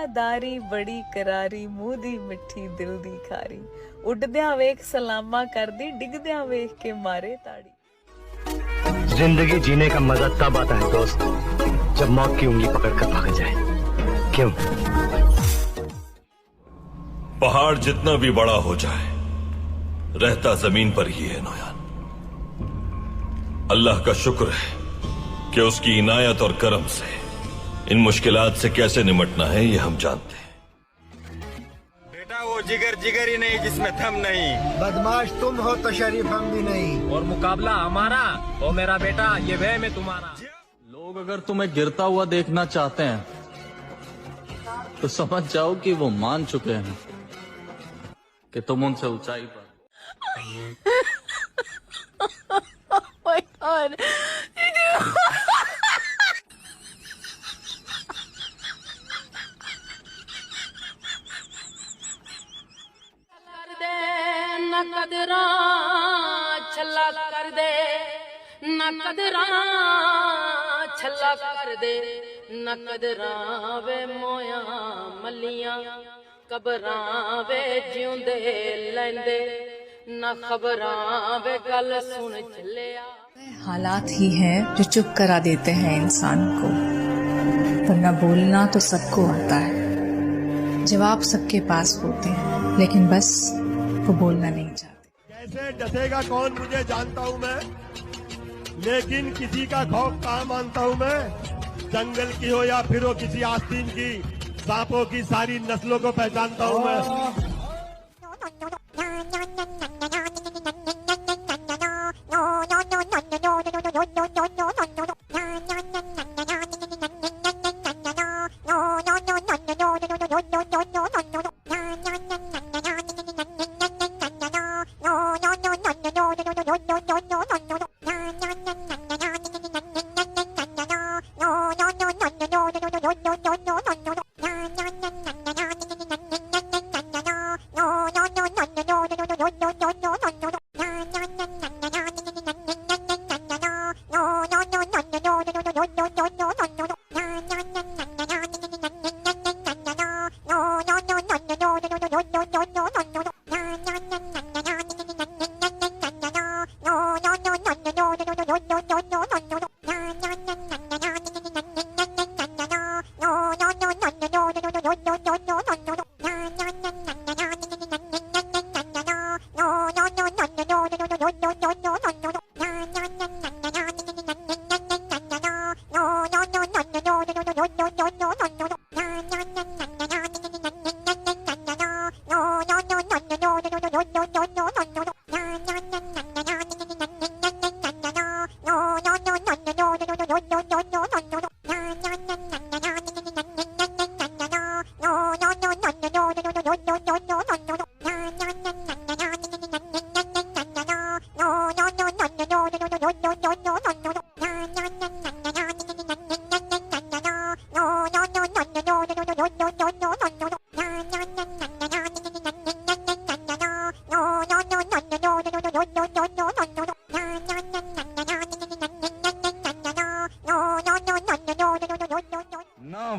ਵਫਾਦਾਰੀ ਬੜੀ ਕਰਾਰੀ ਮੂੰਹ ਦੀ ਮਿੱਠੀ ਦਿਲ ਦੀ ਖਾਰੀ ਉੱਡਦਿਆਂ ਵੇਖ ਸਲਾਮਾ ਕਰਦੀ ਡਿੱਗਦਿਆਂ ਵੇਖ ਕੇ ਮਾਰੇ ਤਾੜੀ। जिंदगी जीने का मजा तब आता है दोस्त जब मौत की उंगली पकड़कर भागा जाए। क्यों? पहाड़ जितना भी बड़ा हो जाए रहता जमीन पर ही है नौयान। अल्लाह का शुक्र है कि उसकी इनायत और करम से इन मुश्किलात से कैसे निमटना है ये हम जानते हैं। बेटा वो जिगर जिगर ही नहीं जिसमें थम नहीं। बदमाश तुम हो तो शरीफ हम भी नहीं। और मुकाबला हमारा ओ मेरा बेटा ये वह में तुम्हारा। लोग अगर तुम्हें गिरता हुआ देखना चाहते हैं तो समझ जाओ कि वो मान चुके हैं कि तुम उनसे ऊंचाई पर। Oh my God. कदरा छल्ला कर दे न कदरा छल्ला कर दे न कदरा वे मोया मलियां कबरा वे जिउंदे लैंदे न खबरा वे गल सुन चलिया। हालात ही है जो चुप करा देते हैं इंसान को, वरना बोलना तो सबको आता है, जवाब सबके पास होते हैं, लेकिन बस वो बोलना नहीं चाहते। कैसे डसेगा कौन मुझे जानता हूँ मैं, लेकिन किसी का खौफ कहाँ मानता हूँ मैं। जंगल की हो या फिर हो किसी आस्तीन की, सांपों की सारी नस्लों को पहचानता हूँ मैं।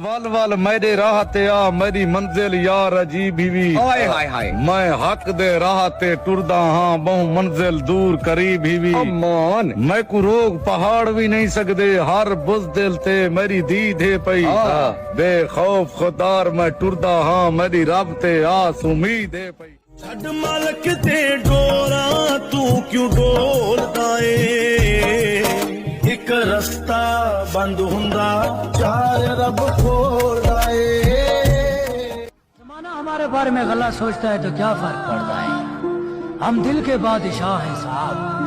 वल वल मेरे राह ते आ मेरी मंजिल यार अजीब ही हाय हाय हाय मैं हक दे राह ते टुरदा हाँ बहु मंजिल दूर करीब ही अमान मैं को रोग पहाड़ भी नहीं सकदे हर बुज़दिल ते मेरी दीद है पई बेखौफ खुदार मैं टुरदा हाँ मेरी रब ते आस उम्मीद है पई। छड़ मालक ते डोरा तू क्यों डोलदा ए, एक रास्ता बंद हुंदा चार रब खोलदा ए। जमाना हमारे बारे में गलत सोचता है तो क्या फर्क पड़ता है, हम दिल के बादशाह हैं साहब।